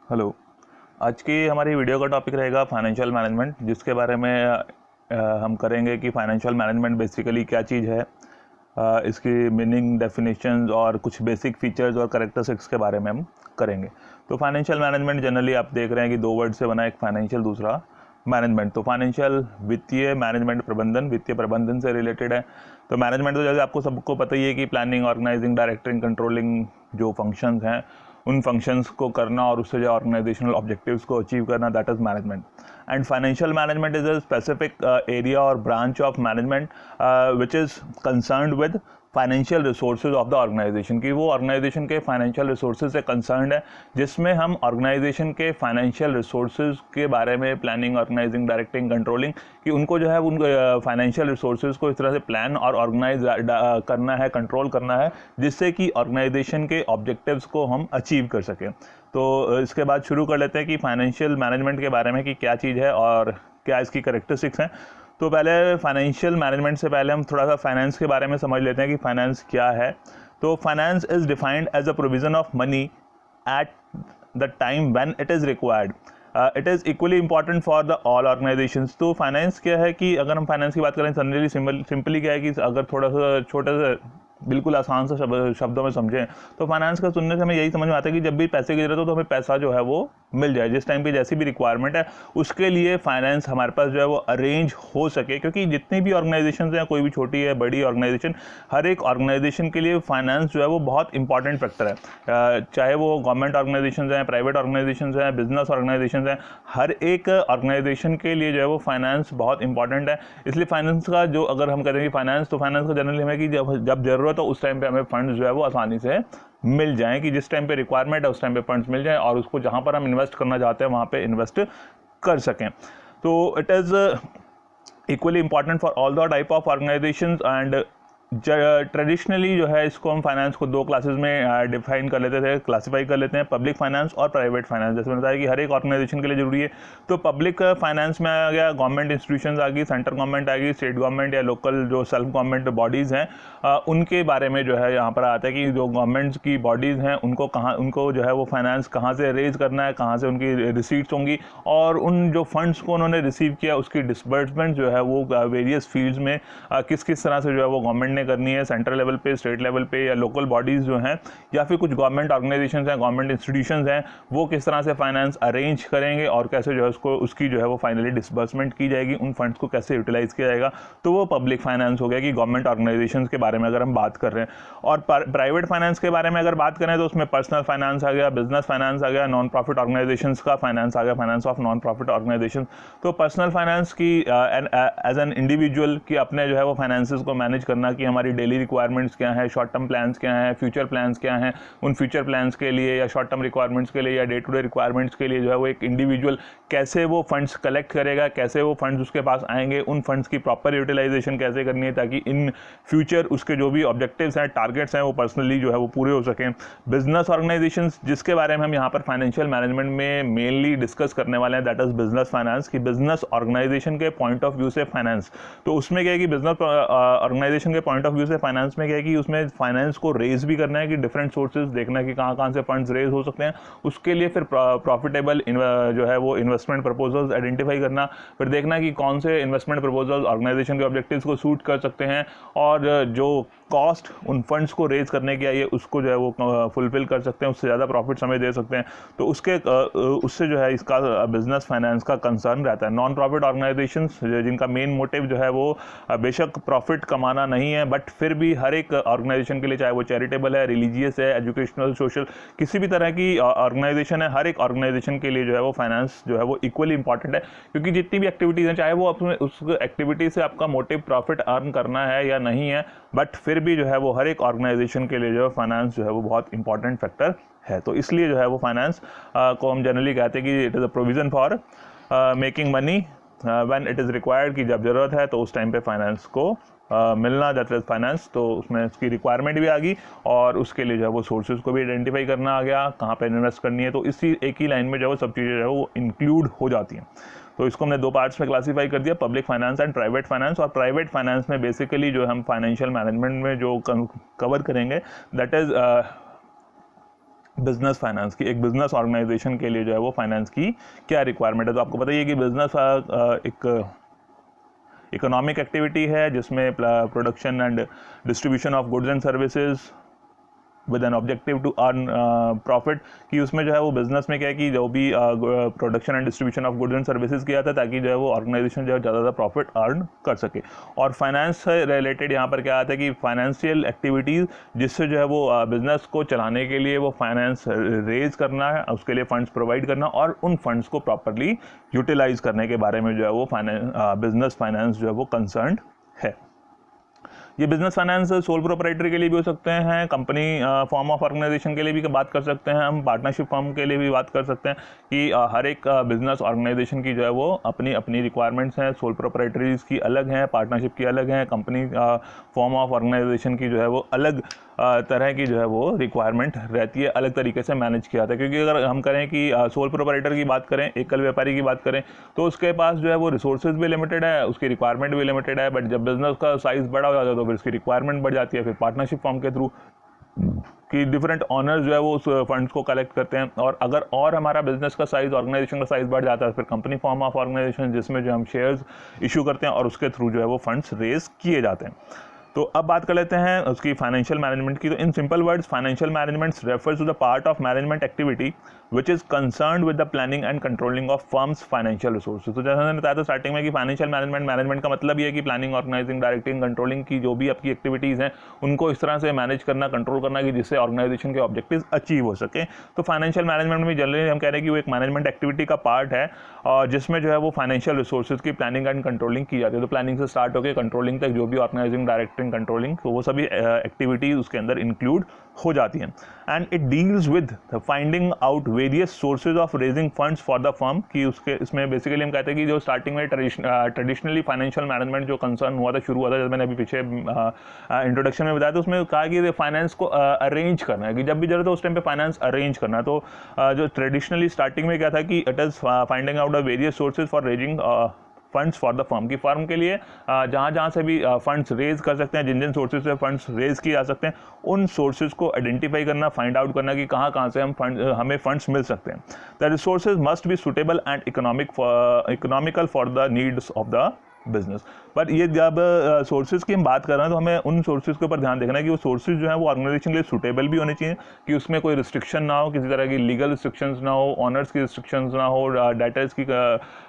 Hello. आज की हमारी वीडियो का टॉपिक रहेगा फाइनेंशियल मैनेजमेंट, जिसके बारे में हम करेंगे कि फाइनेंशियल मैनेजमेंट बेसिकली क्या चीज़ है, इसकी मीनिंग, डेफिनेशंस और कुछ बेसिक फीचर्स और कैरेक्टरिस्टिक्स के बारे में हम करेंगे। तो फाइनेंशियल मैनेजमेंट जनरली आप देख रहे हैं कि दो वर्ड से बना, एक फाइनेंशियल, दूसरा मैनेजमेंट। तो फाइनेंशियल वित्तीय, मैनेजमेंट प्रबंधन, वित्तीय प्रबंधन से रिलेटेड है। तो मैनेजमेंट तो जैसे आपको सबको पता ही है कि प्लानिंग, ऑर्गेनाइजिंग, डायरेक्टिंग, कंट्रोलिंग जो फंक्शंस हैं उन फंक्शंस को करना और उससे जो ऑर्गेनाइजेशनल ऑब्जेक्टिव्स को अचीव करना, that is management. And financial management is a specific area और branch of management which is concerned with financial resources of the organisation, की वो ऑर्गेनाइजेशन के फाइनेंशियल रिसोर्सेज से कंसर्न्ड है, जिसमें हम ऑर्गेनाइजेशन के फाइनेंशियल रिसोर्सेज के बारे में प्लानिंग, ऑर्गेनाइजिंग, डायरेक्टिंग, कंट्रोलिंग, कि उनको जो है उन फाइनेंशियल रिसोर्सेज को इस तरह से प्लान और ऑर्गेनाइज करना है, कंट्रोल करना है, जिससे कि ऑर्गेनाइजेशन के ऑब्जेक्टिव्स को हम अचीव कर सकें। तो इसके बाद शुरू कर लेते हैं कि फाइनेंशियल मैनेजमेंट के बारे में कि क्या चीज़ है और क्या इसकी कैरेक्टरिस्टिक्स हैं। तो पहले फाइनेंशियल मैनेजमेंट से पहले हम थोड़ा सा फाइनेंस के बारे में समझ लेते हैं कि फाइनेंस क्या है। तो finance is defined as a provision of money at the time when it is required. It is equally important for the all organisations. तो फाइनेंस क्या है कि अगर हम फाइनेंस की बात करें, जनरली सिंपली क्या है कि अगर थोड़ा सा छोटा सा बिल्कुल आसान सा शब्दों में समझें तो फाइनेंस का सुनने से हमें यही समझ में आता है कि जब भी पैसे की जरूरत हो तो हमें पैसा जो है वो मिल जाए, जिस टाइम पे जैसी भी रिक्वायरमेंट है उसके लिए फाइनेंस हमारे पास जो है वो अरेंज हो सके। क्योंकि जितनी भी ऑर्गेनाइजेशन हैं, कोई भी छोटी है बड़ी ऑर्गेनाइजेशन, हर एक ऑर्गेनाइजेशन के लिए फाइनेंस जो है वो बहुत इंपॉर्टेंट फैक्टर है। चाहे वो गवर्नमेंट ऑर्गेनाइजेशन हैं, प्राइवेट ऑर्गेनाइजेशन हैं, बिजनेस ऑर्गेनाइजेशन हैं, हर एक ऑर्गेनाइजेशन के लिए जो है वो फाइनेंस बहुत इंपॉर्टेंट है। इसलिए फाइनेंस का जो, अगर हम कहते हैं कि फाइनेंस, तो फाइनेंस का जनरली हमें कि जब जरूरत हो उस टाइम पे हमें फंड्स जो है वो आसानी से मिल जाएं, कि जिस टाइम पे रिक्वायरमेंट है उस टाइम पे फंड्स मिल जाएं और उसको जहां पर हम इन्वेस्ट करना चाहते हैं वहां पे इन्वेस्ट कर सकें। तो it is equally important for all the type of organisations. And traditionally जो है इसको हम फाइनेंस को दो क्लासेस में डिफाइन कर लेते थे, क्लासीफाई कर लेते हैं, पब्लिक फाइनेंस और प्राइवेट फाइनेंस। जैसे मैंने बताया कि हर एक ऑर्गेनाइजेशन के लिए जरूरी है। तो पब्लिक फाइनेंस में आ गया, गवर्नमेंट इंस्टीट्यूशंस आ गई, सेंट्रल गवर्नमेंट आ गई, स्टेट गवर्नमेंट या लोकल जो सेल्फ गवर्नमेंट बॉडीज़ हैं उनके बारे में जो है यहाँ पर आता है कि जो गवर्नमेंट्स की बॉडीज़ हैं उनको जो है वो फाइनेंस कहाँ से रेज करना है, कहाँ से उनकी रिसीट्स होंगी, और उन जो फंड्स को उन्होंने रिसीव किया उसकी डिसबर्समेंट जो है वो वेरियस फील्ड्स में किस किस तरह से जो है वो गवर्नमेंट ने करनी है, सेंट्रल लेवल पे, स्टेट लेवल पे, या लोकल बॉडीज़ जो हैं या फिर कुछ गवर्नमेंट ऑर्गेनाइजेशंस हैं, गवर्नमेंट इंस्टीट्यूशंस हैं, वो किस तरह से फाइनेंस अरेंज करेंगे और कैसे जो है उसकी जो है वो फाइनली डिसबर्समेंट की जाएगी, उन फंड्स को कैसे यूटिलाइज किया जाएगा। तो वो पब्लिक फाइनेंस हो गया कि गवर्नमेंट ऑर्गेनाइजेशंस के बारे में अगर हम बात कर रहे हैं। और प्राइवेट फाइनेंस के बारे में अगर बात करें तो उसमें पर्सनल फाइनेंस आ गया, बिजनेस फाइनेंस आ गया, नॉन प्रॉफिट ऑर्गेनाइजेशंस का फाइनेंस आ गया, finance of non profit organisation. तो पर्सनल फाइनेंस की एज एन इंडिविजुअल की अपने जो है वो फाइनेंसेस को मैनेज करना, कि हमारी डेली रिक्वायरमेंट्स क्या हैं, शॉर्ट टर्म प्लान्स क्या हैं, फ्यूचर प्लान्स क्या हैं, उन फ्यूचर प्लान्स के लिए या शॉर्ट टर्म रिक्वायरमेंट्स के लिए या डे टू डे रिक्वायरमेंट्स के लिए जो है वो एक इंडिविजुअल कैसे वो फंड्स कलेक्ट करेगा, कैसे वो फंड्स उसके पास आएंगे, उन फंड्स की प्रॉपर यूटिलाइजेशन कैसे करनी है ताकि इन फ्यूचर उसके जो भी ऑब्जेक्टिव्स हैं, टारगेट्स हैं, वो पर्सनली जो है वो पूरे हो सकें। बिजनेस ऑर्गेनाइजेशंस जिसके बारे में हम यहाँ पर फाइनेंशियल मैनेजमेंट में मेनली डिस्कस करने वाले हैं, दैट इज बिजनेस फाइनेंस, की बिजनेस ऑर्गेनाइजेशन के पॉइंट ऑफ व्यू से फाइनेंस। तो उसमें क्या है कि बिजनेस ऑर्गेनाइजेशन के पॉइंट ऑफ व्यू से फाइनेंस में क्या है कि उसमें फाइनेंस को रेज भी करना है, कि डिफरेंट सोर्सेज देखना है कि कहाँ कहाँ से फंड्स रेज हो सकते हैं, उसके लिए फिर प्रॉफिटेबल जो है वो इन्वेस्टमेंट प्रपोजल्स आइडेंटिफाई करना, फिर देखना कि कौन से इन्वेस्टमेंट प्रपोजल्स ऑर्गेनाइजेशन के ऑब्जेक्टिव्स को सूट कर सकते हैं और जो कॉस्ट उन फंड्स को रेज करने की आई है उसको जो है वो फुलफिल कर सकते हैं, उससे ज़्यादा प्रॉफिट हमें दे सकते हैं। तो उससे जो है इसका बिजनेस फाइनेंस का कंसर्न रहता है। नॉन प्रॉफिट ऑर्गेनाइजेशंस जिनका मेन मोटिव जो है वो बेशक प्रॉफिट कमाना नहीं है, बट फिर भी हर एक ऑर्गेनाइजेशन के लिए, चाहे वो चैरिटेबल है, रिलीजियस है, एजुकेशनल, सोशल, किसी भी तरह की ऑर्गेनाइजेशन है, हर एक ऑर्गेनाइजेशन के लिए जो है वो फाइनेंस जो है वो इक्वली इंपॉर्टेंट है। क्योंकि जितनी भी एक्टिविटीज़ हैं, चाहे वो अपने उस एक्टिविटी से आपका मोटिव प्रॉफिट अर्न करना है या नहीं है, बट फिर भी जो है वो हर एक ऑर्गेनाइजेशन के लिए जो है फाइनेंस जो है वो बहुत इंपॉर्टेंट फैक्टर है। तो इसलिए जो है वो फाइनेंस को हम जनरली कहते हैं कि it is a provision for making money when it is required, कि जब जरूरत है तो उस टाइम पे फाइनेंस को मिलना, दैट इज फाइनेंस। तो उसमें उसकी रिक्वायरमेंट भी आ गई और उसके लिए जो है वो सोर्सेज को भी आइडेंटिफाई करना आ गया, कहाँ पे इन्वेस्ट करनी है। तो इसी एक ही लाइन में जो है वो सब चीज़ें जो है वो इंक्लूड हो जाती हैं। तो इसको हमने दो पार्ट्स में क्लासीफाई कर दिया, public finance and private finance. और प्राइवेट फाइनेंस में बेसिकली जो हम फाइनेंशियल मैनेजमेंट में जो कवर करेंगे, दैट इज बिजनेस फाइनेंस की, एक बिजनेस ऑर्गेनाइजेशन के लिए जो है वो फाइनेंस की क्या रिक्वायरमेंट है। तो आपको पता ही है कि बिजनेस एक इकोनॉमिक एक्टिविटी है जिसमें production and distribution of goods and services with an objective to earn profit, कि उसमें जो है वो बिजनेस में क्या है कि जो भी production and distribution of goods and services किया था ताकि जो है वो ऑर्गेनाइजेशन जो है ज़्यादा प्रॉफिट अर्न कर सके। और फाइनेंस से रिलेटेड यहाँ पर क्या आता है कि फाइनेंशियल एक्टिविटीज़ जिससे जो है वो बिजनेस को चलाने के लिए वो फाइनेंस रेज करना है, उसके लिए फंड्स प्रोवाइड करना और उन फंड्स को प्रॉपरली यूटिलाइज करने के बारे में जो है वो बिजनेस फाइनेंस जो है वो कंसर्न है। ये बिजनेस फाइनेंस सोल प्रोप्राइटरी के लिए भी हो सकते हैं, कंपनी फॉर्म ऑफ ऑर्गेनाइजेशन के लिए भी बात कर सकते हैं, हम पार्टनरशिप फॉर्म के लिए भी बात कर सकते हैं कि हर एक बिजनेस ऑर्गेनाइजेशन की जो है वो अपनी अपनी रिक्वायरमेंट्स हैं। सोल प्रोप्राइटरीज की अलग हैं, पार्टनरशिप की अलग हैं, कंपनी फॉर्म ऑफ ऑर्गेनाइजेशन की जो है वो अलग तरह की जो है वो रिक्वायरमेंट रहती है, अलग तरीके से मैनेज किया जाता है। क्योंकि अगर हम करें कि सोल प्रोप्राइटर की बात करें, एकल व्यापारी की बात करें, तो उसके पास जो है वो रिसोर्सेज भी लिमिटेड है, उसकी रिक्वायरमेंट भी लिमिटेड है। बट जब बिजनेस का साइज बड़ा हो जाता है तो फिर उसकी रिक्वायरमेंट बढ़ जाती है। फिर पार्टनरशिप फॉर्म के थ्रू कि डिफरेंट ऑनर्स जो है वो उस फंड्स को कलेक्ट करते हैं। और अगर और हमारा बिजनेस का साइज, ऑर्गेनाइजेशन का साइज बढ़ जाता है फिर कंपनी फॉर्म ऑफ ऑर्गेनाइजेशन जिसमें जो हम शेयर्स इशू करते हैं और उसके थ्रू जो है वो फंड्स रेज किए जाते हैं। तो अब बात कर लेते हैं उसकी फाइनेंशियल मैनेजमेंट की। तो in simple words financial management refers to the part of management activity which is concerned with the planning and controlling of firms financial resources. तो जैसा मैंने बताया था स्टार्टिंग में कि फाइनेंशियल मैनेजमेंट का मतलब ये है कि प्लानिंग, ऑर्गेनाइजिंग, डायरेक्टिंग, कंट्रोलिंग की जो भी आपकी एक्टिविटीज़ हैं उनको इस तरह से मैनेज करना, कंट्रोल करना कि जिससे ऑर्गेनाइजेशन के ऑब्जेक्टिव्स अचीव हो सके। तो फाइनेंशियल मैनेजमेंट में जनरली हम कह रहे हैं कि वो एक मैनेजमेंट एक्टिविटी का पार्ट है और जिसमें जो है वो फाइनेंशियल रिसोर्सेज की प्लानिंग एंड कंट्रोलिंग की जाती है। तो प्लानिंग से स्टार्ट होकर कंट्रोलिंग तक जो भी ऑर्गेनाइजिंग, डायरेक्टिंग, कंट्रोलिंग, तो वो सभी एक्टिविटीज उसके अंदर इंक्लूड हो जाती हैं। And it deals with finding out various sources of raising funds for the firm, कि उसके इसमें बेसिकली हम कहते हैं कि जो स्टार्टिंग में ट्रेडिशनली फाइनेंशियल मैनेजमेंट जो कंसर्न हुआ था, शुरू हुआ था, जैसे मैंने अभी पीछे इंट्रोडक्शन में बताया, तो उसमें कहा कि फाइनेंस को अरेंज करना है, कि जब भी जरूरत है उस टाइम पे फाइनेंस अरेंज करना। तो जो ट्रेडिशनली स्टार्टिंग में क्या था कि it is finding out the various sources for raising funds for the firm, की फर्म के लिए जहाँ से भी फंड्स रेज कर सकते हैं, जिन सोर्सेज से फंड्स रेज किए जा सकते हैं, उन सोर्सेज को आइडेंटिफाई करना, फाइंड आउट करना कि कहाँ से हमें फंड्स मिल सकते हैं। The resources must be suitable and economical for the needs of the business. पर ये जब सोर्सेज की हम बात कर रहे हैं तो हमें उन सोर्सेज के ऊपर ध्यान देखना है कि वो सोर्सेज जो है वो ऑर्गेनाइजेशन के लिए सूटेबल भी होने चाहिए, कि उसमें कोई रिस्ट्रिक्शन ना हो, किसी तरह की लीगल रिस्ट्रिक्शंस ना हो, ऑनर्स की रिस्ट्रिक्शंस ना हो, डेटर्स की,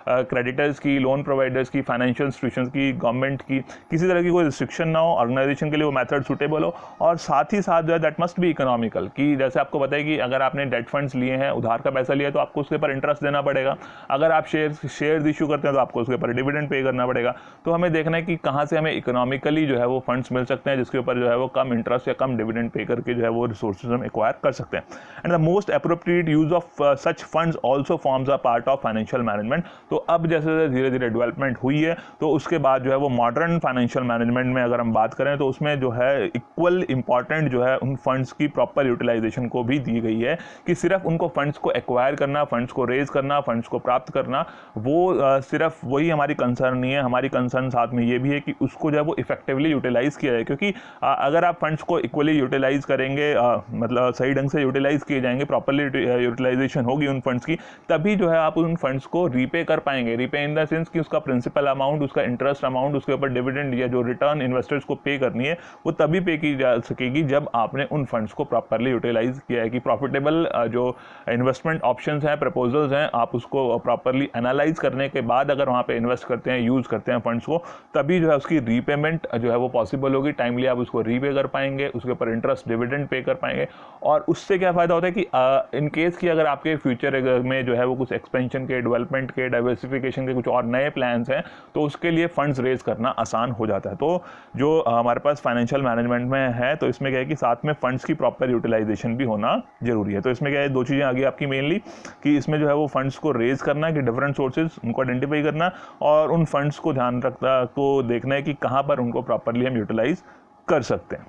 क्रेडिटर्स की, लोन प्रोवाइडर्स की, फाइनेंशियल इंस्टीट्यूशंस की, गवर्नमेंट की, किसी तरह की कोई रिस्ट्रिक्शन ना हो, ऑर्गेनाइजेशन के लिए वो मेथड सूटेबल हो। और साथ ही साथ जो है दैट मस्ट बी इकोनॉमिकल, कि जैसे आपको पता है कि अगर आपने डेट फंड्स लिए हैं, उधार का पैसा लिया है, तो आपको उसके ऊपर इंटरेस्ट देना पड़ेगा। अगर आप शेयर्स इशू करते हैं तो आपको उसके ऊपर डिविडेंड पे करना पड़ेगा। तो हमें देखना है कि कहाँ से हमें इकोनॉमिकली जो है वो फंड्स मिल सकते हैं जिसके ऊपर जो है वो कम इंटरेस्ट या कम डिविडेंड पे करके जो है वो रिसोर्सेज हम एक्वायर कर सकते हैं। And the most appropriate use of such funds also forms a part of financial management. तो अब जैसे धीरे धीरे डेवलपमेंट हुई है तो उसके बाद जो है वो मॉडर्न फाइनेंशियल मैनेजमेंट में अगर हम बात करें तो उसमें जो है इक्वल इंपॉर्टेंट जो है उन फंड्स की प्रॉपर यूटिलाइजेशन को भी दी गई है, कि सिर्फ उनको फंड्स को एक्वायर करना, फंड्स को रेज करना, फंड्स को प्राप्त करना, वो सिर्फ वही हमारी कंसर्न नहीं है। हमारी कंसर्न साथ में ये भी है कि उसको जो है वो इफेक्टिवली यूटिलाइज किया जाए, क्योंकि अगर आप फंड्स को इक्वली यूटिलाइज करेंगे, मतलब सही ढंग से यूटिलाइज किए जाएंगे, प्रॉपरली यूटिलाइजेशन होगी उन फंड्स की, तभी जो है आप उन फंड्स को रीपे कर पाएंगे। रीपे इन द सेंस कि उसका प्रिंसिपल अमाउंट, उसका इंटरेस्ट अमाउंट, उसके ऊपर डिविडेंड या जो रिटर्न इन्वेस्टर्स को पे करनी है वो तभी पे की जा सकेगी जब आपने उन फंड्स को प्रॉपरली यूटिलाइज किया है। कि प्रॉफिटेबल जो इन्वेस्टमेंट ऑप्शंस हैं, प्रपोजल्स हैं, आप उसको प्रॉपरली एनालाइज करने के बाद अगर वहाँ पे इन्वेस्ट करते हैं, यूज़ करते हैं फंड्स को, तभी जो है उसकी रीपेमेंट जो है वो पॉसिबल होगी। टाइमली आप उसको रीपे कर पाएंगे, उसके ऊपर इंटरेस्ट, डिविडेंड पे कर पाएंगे। और उससे क्या फ़ायदा होता है कि इन केस कि अगर आपके फ्यूचर में जो है वो कुछ एक्सपेंशन के, डेवलपमेंट के, डाइवर्सिफिकेशन के कुछ और नए प्लान्स हैं तो उसके लिए फंड्स रेज करना आसान हो जाता है। तो जो हमारे पास फाइनेंशियल मैनेजमेंट में है तो इसमें क्या है कि साथ में फंड्स की प्रॉपर यूटिलाइजेशन भी होना जरूरी है। तो इसमें क्या है, दो चीज़ें आ गई आपकी मेनली, कि इसमें जो है वो फंड्स को रेज करना है, कि डिफरेंट सोर्सेज उनको आइडेंटिफाई करना, और उन फंड्स को ध्यान रखना, को देखना है कि कहाँ पर उनको प्रॉपरली हम यूटिलाइज कर सकते हैं।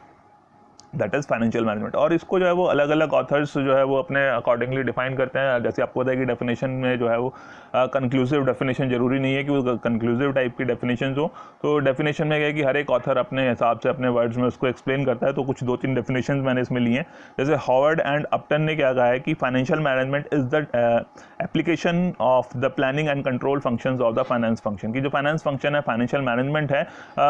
That is financial management. और इसको जो है वो अलग अलग ऑथर्स जो है वो अपने अकॉर्डिंगली डिफाइन करते हैं। जैसे आपको पता है कि डेफिनेशन में जो है वो कंक्लूसिव डेफिनेशन जरूरी नहीं है कि वो कंक्लूसिव टाइप की डेफिनेशन हो। तो डेफिनेशन में क्या है कि हर एक ऑथर अपने हिसाब से अपने वर्ड्स में उसको एक्सप्लेन करता है। तो कुछ 2-3 डेफिनेशन मैंने इसमें लिए हैं। जैसे हॉवर्ड एंड अपटन ने क्या कहा है कि financial management is the application of the planning and control functions of the finance function. की जो फाइनेंस फंक्शन है, फाइनेंशियल मैनेजमेंट है,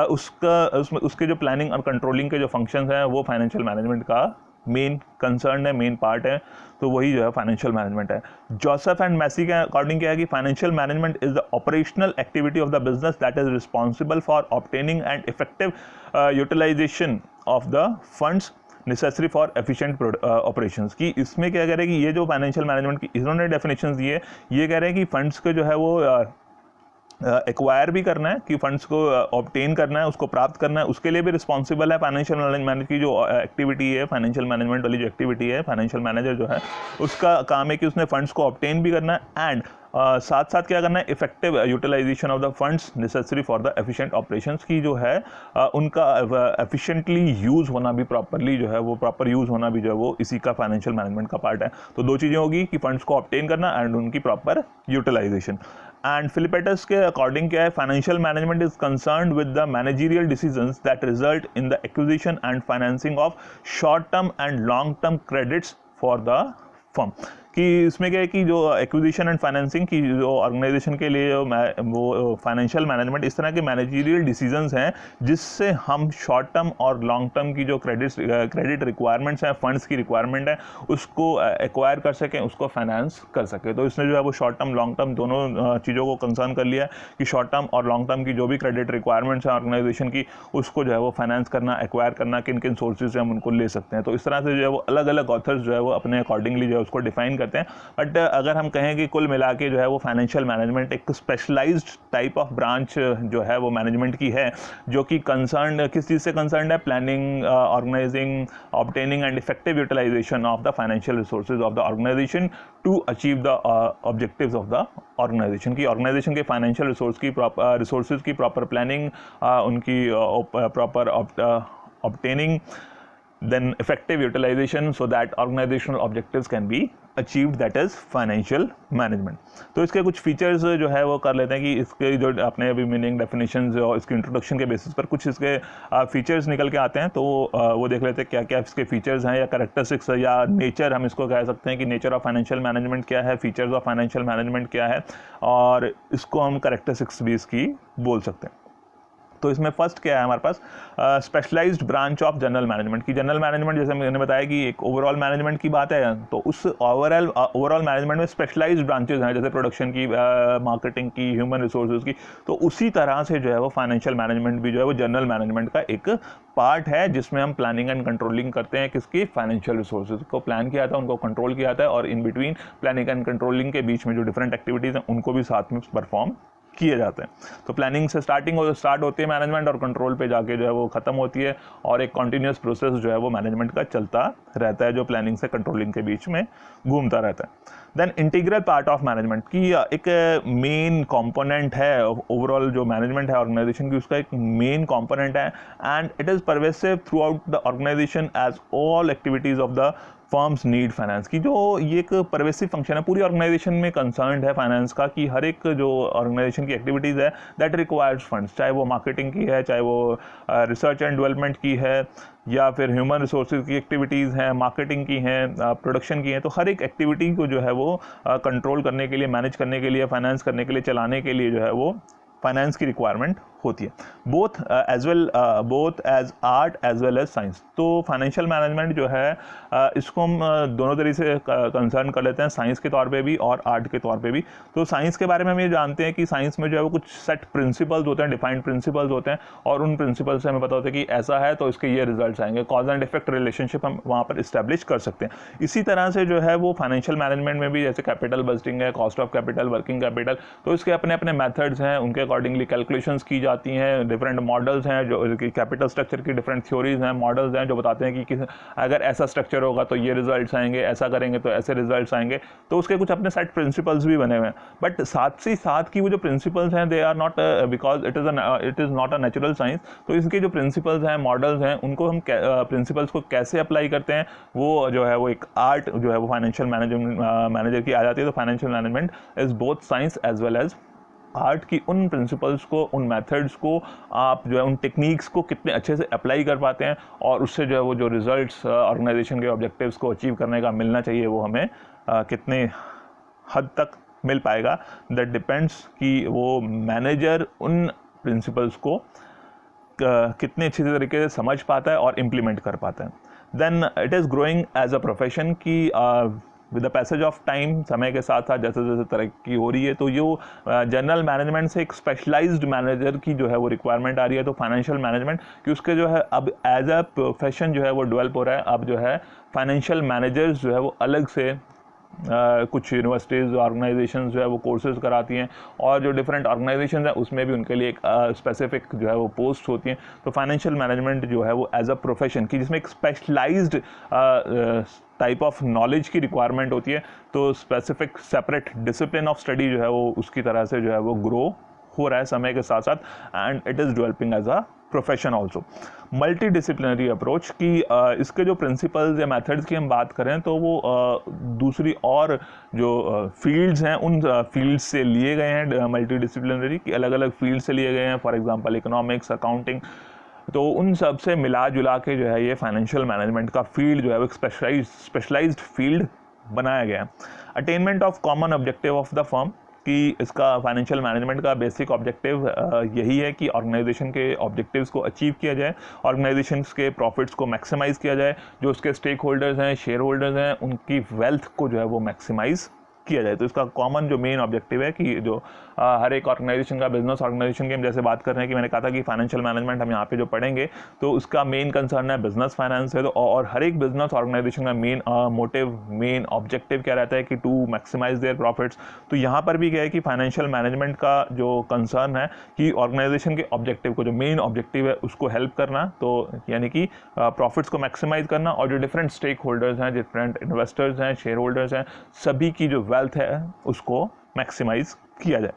उसके जो प्लानिंग और कंट्रोलिंग के जो फंक्शंस हैं वो फाइनेंशियल मैनेजमेंट का मेन कंसर्न है, मेन पार्ट है। तो वही जो है फाइनेंशियल मैनेजमेंट है। जोसेफ एंड मैसी के अकॉर्डिंग क्या है कि financial management is the operational activity of the business that is responsible for obtaining and effective utilisation of the funds necessary for efficient operations. की इसमें क्या कह रहे हैं कि ये जो फाइनेंशियल मैनेजमेंट की इन्होंने डेफिनेशंस दी है, ये कह रहे हैं कि फंड्स के जो है वो एक्वायर भी करना है, कि फंड्स को ऑब्टेन करना है, उसको प्राप्त करना है, उसके लिए भी रिस्पॉन्सिबल है फाइनेंशियल मैनेजमेंट की जो एक्टिविटी है, फाइनेंशियल मैनेजमेंट वाली जो एक्टिविटी है, फाइनेंशियल मैनेजर जो है उसका काम है कि उसने फंड्स को ऑब्टेन भी करना है एंड साथ साथ क्या करना है, effective utilisation of the funds necessary for the efficient operations की जो है उनका एफिशिएंटली यूज़ होना भी, प्रॉपरली जो है वो प्रॉपर यूज़ होना भी जो है वो इसी का फाइनेंशियल मैनेजमेंट का पार्ट है। तो 2 चीज़ें होगी कि फंड्स को ऑब्टेन करना एंड उनकी प्रॉपर यूटिलाइजेशन। एंड फिलिपेटस के अकॉर्डिंग क्या है, financial management is concerned with the managerial decisions that result in the acquisition and financing of short term and long term credits for the firm. कि इसमें क्या है कि जो एक्विजिशन एंड फाइनेंसिंग की जो ऑर्गेनाइजेशन के लिए वो फाइनेंशियल मैनेजमेंट इस तरह के मैनेजरियल डिसीजंस हैं जिससे हम शॉर्ट टर्म और लॉन्ग टर्म की जो क्रेडिट रिक्वायरमेंट्स हैं, फंड्स की रिक्वायरमेंट है, उसको एक्वायर कर सकें, उसको फाइनेंस कर सकें। तो इसने जो है वो शॉर्ट टर्म लॉन्ग टर्म दोनों चीज़ों को कंसर्न कर लिया कि शॉर्ट टर्म और लॉन्ग टर्म की जो भी क्रेडिट रिक्वायरमेंट्स हैं ऑर्गेनाइजेशन की, उसको जो है वो फाइनेंस करना, एक्वायर करना, किन किन सोर्सेज से हम उनको ले सकते हैं। तो इस तरह से जो है वो अलग अलग ऑथर्स जो है वो अपने अकॉर्डिंगली जो है उसको डिफाइन करते हैं। बट अगर हम कहें कि कुल मिला के जो है वो फाइनेंशियल मैनेजमेंट एक स्पेशलाइज्ड टाइप ऑफ ब्रांच जो है वो मैनेजमेंट की है, जो कि कंसर्न किस चीज़ से कंसर्न है, planning, organising, obtaining and effective utilisation of the financial resources of the organisation to achieve the objectives of the organisation. की ऑर्गेनाइजेशन के फाइनेंशियल रिसोर्सेज की प्रॉपर प्लानिंग, उनकी proper obtaining, then effective utilization so that organizational objectives can be achieved, that is financial management। तो इसके कुछ features जो है वो कर लेते हैं कि इसके जो अपने अभी मीनिंग, डेफिनेशंस और इसकी इंट्रोडक्शन के बेसिस पर कुछ इसके फीचर्स निकल के आते हैं। तो वो देख लेते हैं क्या क्या इसके फीचर्स हैं या कैरेक्टरिस्टिक्स या नेचर, हम इसको कह सकते हैं कि नेचर ऑफ फाइनेंशियल मैनेजमेंट क्या है, फीचर्स ऑफ फाइनेंशियल मैनेजमेंट क्या है, और इसको हम कैरेक्टरिस्टिक्स भी इसकी बोल सकते हैं। तो इसमें फर्स्ट क्या है हमारे पास, specialised branch of general management. की जनरल मैनेजमेंट जैसे मैंने बताया कि एक ओवरऑल मैनेजमेंट की बात है, तो उस ओवरऑल मैनेजमेंट में स्पेशलाइज्ड ब्रांचेज हैं, जैसे प्रोडक्शन की, मार्केटिंग की, ह्यूमन रिसोर्सेज की। तो उसी तरह से जो है वो फाइनेंशियल मैनेजमेंट भी जो है वो जनरल मैनेजमेंट का एक पार्ट है, जिसमें हम प्लानिंग एंड कंट्रोलिंग करते हैं किसकी, फाइनेंशियल रिसोर्सेज को प्लान किया जाता है, उनको कंट्रोल किया जाता है, और in between planning and controlling के बीच में जो डिफरेंट एक्टिविटीज़ हैं उनको भी साथ में परफॉर्म किए जाते हैं। तो प्लानिंग से स्टार्ट होती है मैनेजमेंट, और कंट्रोल पे जाके जो है वो ख़त्म होती है, और एक कॉन्टिन्यूस प्रोसेस जो है वो मैनेजमेंट का चलता रहता है, जो प्लानिंग से कंट्रोलिंग के बीच में घूमता रहता है। Then integral part of management की एक मेन कंपोनेंट है ओवरऑल जो मैनेजमेंट है ऑर्गेनाइजेशन की, उसका एक मेन कंपोनेंट है, and it is pervasive throughout the organisation as all activities of the firms need finance. की जो ये एक परवेसिव फंक्शन है पूरी ऑर्गेनाइजेशन में, कंसर्न्ड है फाइनेंस का, कि हर एक जो ऑर्गेनाइजेशन की एक्टिविटीज़ है दैट रिक्वायर्स फंड्स, चाहे वो मार्केटिंग की है, चाहे वो रिसर्च एंड डेवलपमेंट की है, या फिर ह्यूमन रिसोर्सेज की एक्टिविटीज़ हैं, मार्केटिंग की हैं, प्रोडक्शन की हैं। तो हर एक एक्टिविटी को जो है वो कंट्रोल करने के लिए, मैनेज करने के लिए, फाइनेंस करने के लिए, चलाने के लिए जो है वो फाइनेंस की रिक्वायरमेंट होती है, both as art as well as science. तो फाइनेंशियल मैनेजमेंट जो है इसको हम दोनों तरीके से कंसर्न कर लेते हैं, साइंस के तौर पे भी और आर्ट के तौर पे भी। तो साइंस के बारे में हम ये जानते हैं कि साइंस में जो है वो कुछ सेट प्रिंसिपल्स होते हैं, डिफाइंड प्रिंसिपल्स होते हैं, और उन प्रिंसिपल्स से हमें पता होता है कि ऐसा है तो इसके ये रिजल्ट्स आएंगे, कॉज एंड इफेक्ट रिलेशनशिप हम वहाँ पर इस्टेब्लिश कर सकते हैं। इसी तरह से जो है वो फाइनेंशियल मैनेजमेंट में भी, जैसे कैपिटल बजटिंग है, cost of capital, working capital, तो इसके अपने अपने मेथड्स हैं, उनके अकॉर्डिंगली कैलकुलेशंस की जाती बताती हैं, डिफरेंट मॉडल्स हैं जो कैपिटल स्ट्रक्चर की डिफरेंट थ्योरीज हैं, मॉडल्स हैं जो बताते हैं कि अगर ऐसा स्ट्रक्चर होगा तो ये रिजल्ट्स आएंगे, ऐसा करेंगे तो ऐसे रिजल्ट्स आएंगे। तो उसके कुछ अपने सेट प्रिंसिपल्स भी बने हुए हैं, बट साथ ही साथ की वो जो प्रिंसिपल्स हैं they are not, because it is not a natural science. तो इसके जो प्रिंसिपल्स हैं, मॉडल्स हैं, उनको हम प्रिंसिपल्स को कैसे अप्लाई करते हैं, वो जो है वो एक आर्ट जो है वो फाइनेंशियल मैनेजर की आ जाती है। तो financial management is both science as well as art की उन प्रिंसिपल्स को, उन मेथड्स को आप जो है उन टेक्निक्स को कितने अच्छे से अप्लाई कर पाते हैं, और उससे जो है वो जो रिजल्ट्स ऑर्गेनाइजेशन के ऑब्जेक्टिव्स को अचीव करने का मिलना चाहिए वो हमें कितने हद तक मिल पाएगा। दैट डिपेंड्स कि वो मैनेजर उन प्रिंसिपल्स को कितने अच्छे तरीके से समझ पाता है और इम्प्लीमेंट कर पाता है। Then it is growing as a profession की with the passage of time, समय के साथ साथ जैसे जैसे तरक्की हो रही है, तो जो जनरल मैनेजमेंट से एक स्पेशलाइज्ड मैनेजर की जो है वो रिक्वायरमेंट आ रही है। तो फाइनेंशियल मैनेजमेंट कि उसके जो है अब एज अ प्रोफेशन जो है वो डेवलप हो रहा है। अब जो है फाइनेंशियल मैनेजर्स जो है वो अलग से कुछ यूनिवर्सिटीज़, ऑर्गेनाइजेशंस जो है वो कोर्सेज कराती हैं, और जो डिफरेंट ऑर्गेनाइजेशंस हैं उसमें भी उनके लिए एक स्पेसिफिक जो है वो पोस्ट होती हैं। तो फाइनेंशियल मैनेजमेंट जो है वो एज अ प्रोफेशन की जिसमें एक स्पेशलाइज्ड टाइप ऑफ नॉलेज की रिक्वायरमेंट होती है, तो specific separate discipline of study जो है वो उसकी तरह से जो है वो ग्रो हो रहा है समय के साथ साथ, and it is developing as a profession also. Multidisciplinary approach की इसके जो प्रिंसिपल्स या मेथड्स की हम बात करें तो वो दूसरी और जो फील्ड्स हैं उन फील्ड्स से लिए गए हैं। मल्टी डिसिप्लिनरी की अलग अलग फील्ड से लिए गए हैं, फॉर एग्जांपल इकोनॉमिक्स, अकाउंटिंग। तो उन सब से मिला जुला के जो है ये फाइनेंशियल मैनेजमेंट का फील्ड जो है वो एक स्पेशलाइज्ड फील्ड बनाया गया है। Attainment of common objective of the firm कि इसका फाइनेंशियल मैनेजमेंट का बेसिक ऑब्जेक्टिव यही है कि ऑर्गेनाइजेशन के ऑब्जेक्टिव्स को अचीव किया जाए, ऑर्गेनाइजेशंस के प्रॉफिट्स को मैक्सिमाइज़ किया जाए, जो उसके स्टेक होल्डर्स हैं, शेयर होल्डर्स हैं, उनकी वेल्थ को जो है वो मैक्सिमाइज़ किया जाए। तो इसका कॉमन जो मेन ऑब्जेक्टिव है कि जो हर एक ऑर्गेनाइजेशन का, बिजनेस ऑर्गेनाइजेशन की हम जैसे बात कर रहे हैं कि मैंने कहा था कि फाइनेंशियल मैनेजमेंट हम यहाँ पे जो पढ़ेंगे तो उसका मेन कंसर्न है बिजनेस फाइनेंस है। तो और हर एक बिजनेस ऑर्गेनाइजेशन का मेन मोटिव, मेन ऑब्जेक्टिव क्या रहता है कि टू मैक्सिमाइज देयर प्रॉफिट्स। तो यहाँ पर भी क्या है कि फाइनेंशियल मैनेजमेंट का जो कंसर्न है कि ऑर्गेनाइजेशन के ऑब्जेक्टिव को, जो मेन ऑब्जेक्टिव है उसको हेल्प करना, तो यानी कि प्रॉफिट्स को मैक्सिमाइज करना, और जो डिफरेंट स्टेक होल्डर्स हैं, डिफरेंट इन्वेस्टर्स हैं, शेयर होल्डर्स हैं, सभी की जो वेल्थ है उसको मैक्सिमाइज किया जाए।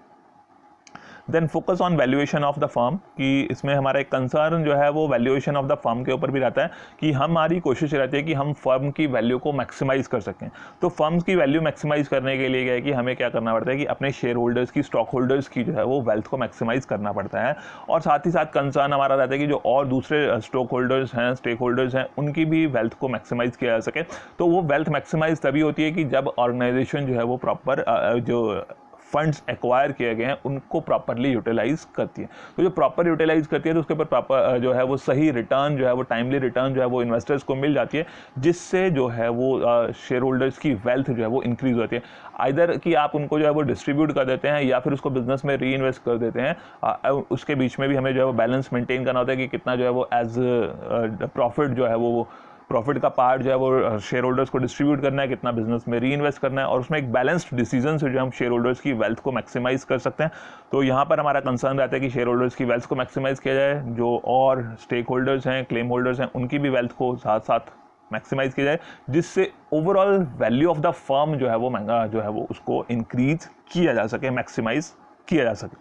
Then focus on valuation of the firm कि इसमें हमारा एक कंसर्न जो है वो वैल्यूएशन ऑफ द फर्म के ऊपर भी रहता है कि हमारी कोशिश रहती है कि हम फर्म की वैल्यू को मैक्सिमाइज कर सकें। तो फर्म्स की वैल्यू मैक्सिमाइज करने के लिए क्या है कि हमें क्या करना पड़ता है कि अपने शेयर होल्डर्स की, स्टॉक होल्डर्स की जो है वो वेल्थ को मैक्सिमाइज करना पड़ता है, और साथ ही साथ कंसर्न हमारा रहता है कि जो और दूसरे स्टॉक होल्डर्स हैं, स्टेक होल्डर्स हैं, उनकी भी वेल्थ को मैक्सिमाइज किया जा सके। तो वो वेल्थ मैक्सिमाइज तभी होती है कि जब ऑर्गेनाइजेशन जो है वो प्रॉपर जो फंड्स एक्वायर किए गए हैं उनको प्रॉपरली यूटिलाइज करती है। तो जो प्रॉपर यूटिलाइज करती है तो उसके ऊपर प्रॉपर जो है वो सही रिटर्न जो है वो टाइमली रिटर्न जो है वो इन्वेस्टर्स को मिल जाती है, जिससे जो है वो शेयर होल्डर्स की वेल्थ जो है वो इंक्रीज होती है। आइदर कि आप उनको जो है वो डिस्ट्रीब्यूट कर देते हैं या फिर उसको बिजनेस में री इन्वेस्ट कर देते हैं। उसके बीच में भी हमें जो है वो बैलेंस मेंटेन करना होता है कि कितना जो है वो एज प्रॉफिट जो है वो प्रॉफिट का पार्ट जो है वो शेयर होल्डर्स को डिस्ट्रीब्यूट करना है, कितना बिजनेस में री इन्वेस्ट करना है, और उसमें एक बैलेंस्ड डिसीजन से जो हम शेयर होल्डर्स की वेल्थ को मैक्सिमाइज कर सकते हैं। तो यहाँ पर हमारा कंसर्न रहता है कि शेयर होल्डर्स की वेल्थ को मैक्सिमाइज किया जाए, जो और स्टेक होल्डर्स हैं, क्लेम होल्डर्स हैं, उनकी भी वेल्थ को साथ साथ मैक्सिमाइज किया जाए, जिससे overall value of the firm जो है वो महंगा जो है वो उसको इंक्रीज किया जा सके, मैक्सिमाइज किया जा सके।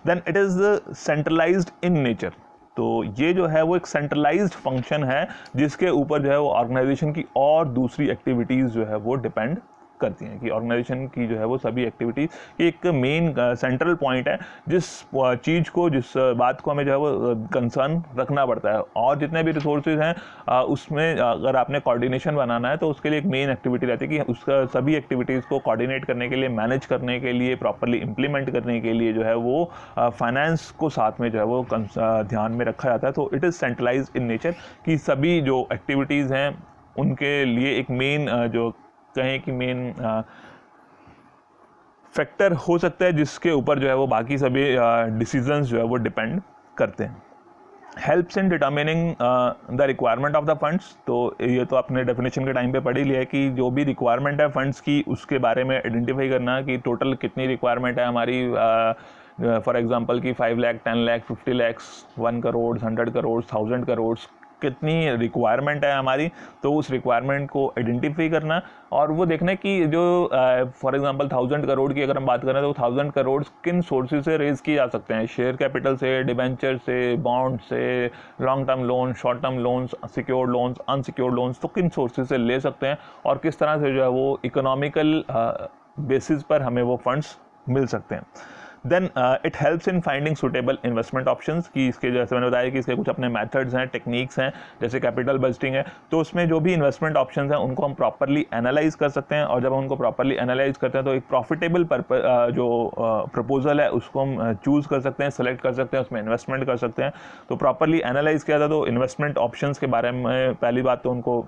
Then it is centralised in nature. तो ये जो है वो एक सेंट्रलाइज्ड फंक्शन है जिसके ऊपर जो है वो ऑर्गेनाइजेशन की और दूसरी एक्टिविटीज़ जो है वो डिपेंड करती हैं, कि ऑर्गेनाइजेशन की जो है वो सभी एक्टिविटीज़ एक मेन सेंट्रल पॉइंट है जिस चीज़ को, जिस बात को हमें जो है वो कंसर्न रखना पड़ता है। और जितने भी रिसोर्सेज हैं उसमें अगर आपने कोऑर्डिनेशन बनाना है तो उसके लिए एक मेन एक्टिविटी रहती है कि उसका सभी एक्टिविटीज़ को कोऑर्डिनेट करने के लिए, मैनेज करने के लिए, प्रॉपरली इम्प्लीमेंट करने के लिए जो है वो फाइनेंस को साथ में जो है वो ध्यान में रखा जाता है। तो it is centralised in nature कि सभी जो एक्टिविटीज़ हैं उनके लिए एक मेन जो कहें कि मेन फैक्टर हो सकता है जिसके ऊपर जो है वो बाकी सभी डिसीजंस जो है वो डिपेंड करते हैं। Helps in determining the requirement of the funds. तो ये तो आपने डेफिनेशन के टाइम पे पढ़ ही लिया है कि जो भी रिक्वायरमेंट है फंड्स की उसके बारे में आइडेंटिफाई करना कि टोटल कितनी रिक्वायरमेंट है हमारी, फॉर एग्जांपल कि 5 लाख, 10 लाख, 50 लाख, 1 करोड़, 100 करोड़, 1000 करोड़, कितनी रिक्वायरमेंट है हमारी। तो उस रिक्वायरमेंट को आइडेंटिफाई करना और वो देखना कि जो फॉर एग्जांपल 1000 करोड़ की अगर हम बात करें तो 1000 करोड़ किन सोर्सेज से रेज किए जा सकते हैं, शेयर कैपिटल से, डिबेंचर से, बॉन्ड से, long term loan, short term loans, secured loans, unsecured loans, तो किन सोर्सेज से ले सकते हैं और किस तरह से जो है वो इकोनॉमिकल बेसिस पर हमें वो फंड्स मिल सकते हैं। Then it helps in finding suitable investment options, कि इसके जैसे मैंने बताया कि इसके कुछ अपने मेथड्स हैं, टेक्निक्स हैं, जैसे कैपिटल बजटिंग है। तो उसमें जो भी इन्वेस्टमेंट ऑप्शंस हैं उनको हम प्रॉपरली एनालाइज कर सकते हैं और जब हम उनको प्रॉपरली एनालाइज करते हैं तो एक प्रॉफिटेबल जो प्रपोजल है उसको हम चूज़ कर सकते हैं, सेलेक्ट कर सकते हैं, उसमें इन्वेस्टमेंट कर सकते हैं। तो प्रॉपरली एनालाइज किया जाए तो इन्वेस्टमेंट ऑप्शंस के बारे में पहली बात तो उनको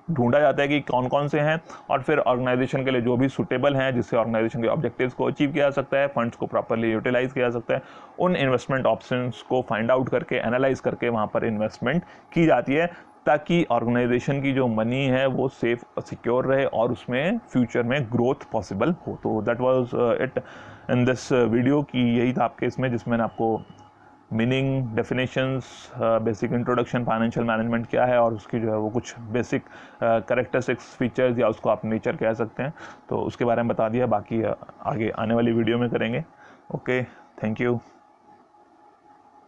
ढूंढा जाता है कि कौन कौन से हैं और फिर ऑर्गेनाइजेशन के लिए जो भी सुटेबल हैं जिससे ऑर्गेनाइजेशन के ऑब्जेक्टिव्स को अचीव किया जा सकता है, फंड्स को प्रॉपरली यूटिलाइज किया जा सकता है, उन इन्वेस्टमेंट ऑप्शंस को फाइंड आउट करके एनालाइज करके वहाँ पर इन्वेस्टमेंट की जाती है ताकि ऑर्गेनाइजेशन की जो मनी है वो सेफ सिक्योर रहे और उसमें फ्यूचर में ग्रोथ पॉसिबल हो। तो that was it in this video की यही था आपके इसमें जिसमें मैंने आपको meaning, definitions, basic introduction financial management क्या है और उसकी जो है वो कुछ बेसिक कैरेक्टरिस्टिक्स, फीचर्स या उसको आप नेचर कह सकते हैं, तो उसके बारे में बता दिया। बाकी आगे आने वाली वीडियो में करेंगे। Okay, thank you.